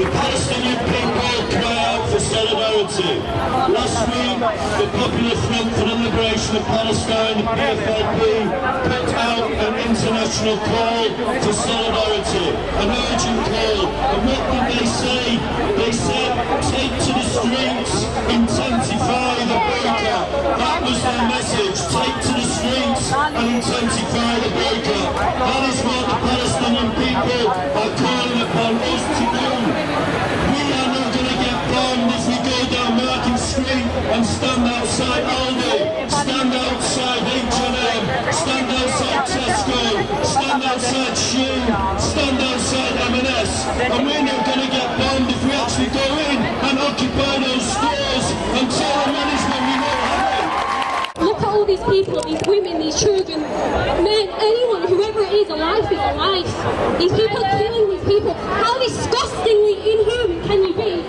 The Palestinian people cry out for solidarity. Last week, the Popular Front for the Liberation of Palestine, the PFLP, put out an international call for solidarity, an urgent call. And what did they say? They said, take to the streets, intensify the boycott. That was their message. Take to the streets and intensify the boycott. That is what the Palestinian people are calling upon us to do. We are not going to get bombed if we go down Market Street and stand outside Aldi, stand outside H&M, stand outside Tesco, stand outside Shein, stand outside M&S. And we're not going to get bombed if we actually go in and occupy those stores and tell the management we won't have it. Look at all these people, these women, these children, men, anyone, whoever it is, a life is a life. These people are killing these people. How disgustingly inhuman can you be?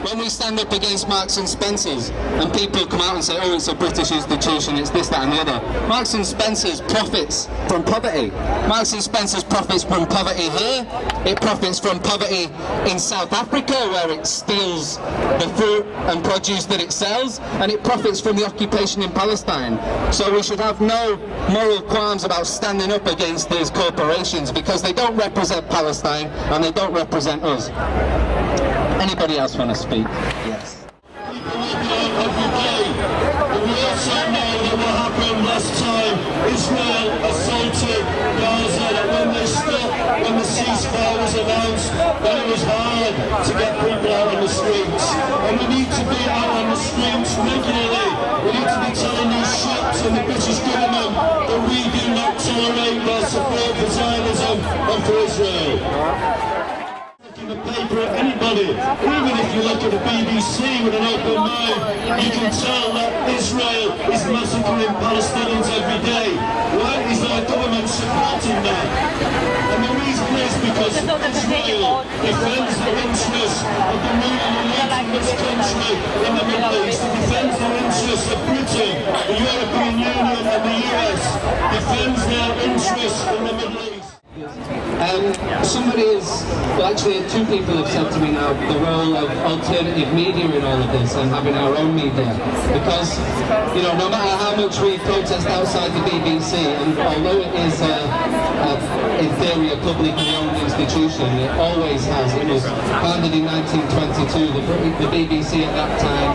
When we stand up against Marks and Spencer's and people come out and say, oh, it's a British institution, it's this, that and the other. Marks and Spencer's profits from poverty. Marks and Spencer's profits from poverty here. It profits from poverty in South Africa, where it steals the fruit and produce that it sells, and it profits from the occupation in Palestine. So we should have no moral qualms about standing up against these corporations, because they don't represent Palestine and they don't represent us. Anybody else want to speak? Yes. People will be out every day, but we also know that what happened last time, Israel assaulted Gaza, that when they stopped, when the ceasefire was announced, that it was hard to get people out on the streets. And we need to be out on the streets regularly. We need to be telling these shops and the British government that we do not tolerate their support for Zionism and for Israel. The paper at anybody, even if you look at the BBC with an open mind, you can tell that Israel is massacring Palestinians every day. Why is our government supporting that? And the reason is because Israel defends the interests of the ruling elite in this country in the Middle East. It defends the interests of Britain, the European Union and the US, defends their interests in the Middle East. Actually two people have said to me now the role of alternative media in all of this and having our own media, because no matter how much we protest outside the BBC, and although it is in theory a publicly owned institution, it always has. It was founded in 1922. The BBC at that time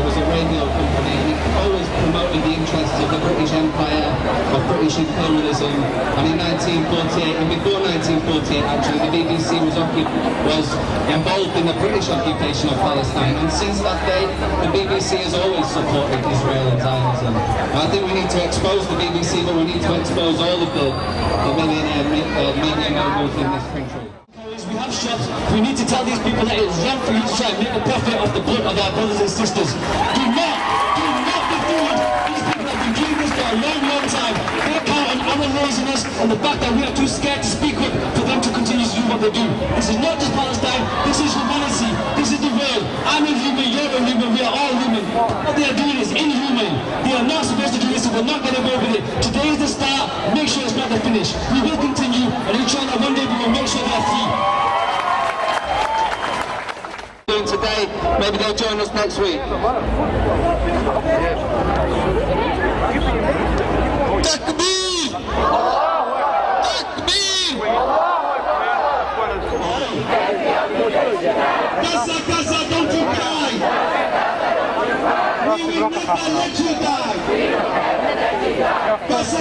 was a radio company, and it always promoted the interests of the British Empire, of British imperialism. And in 1948, and before 1948 actually, the BBC was involved in the British occupation of Palestine, and since that day the BBC has always supported Israel and Zionism. I think we need to expose the BBC, but we need to expose all of the millionaire media moguls in this country. We have shops. We need to tell these people that it's wrong for you to try and make a profit off the blood of our brothers and sisters. Do not be fooled. These people have been doing this for a long time. They're counting our laziness and the fact that we are too scared to speak up for them to continue to do what they do. This is not just Palestine. This is humanity. This is the world. I'm inhuman. You're inhuman. We are all human. What they are doing is inhuman. They are not supposed to do this, and we're not going to go with it. Today is the start. Make sure it's not the finish. We will continue, and inshallah one day we will make sure they are free. Today, maybe they'll join us next week. Takbir! Takbir! Gaza, don't you die! We will never let you die! Gaza,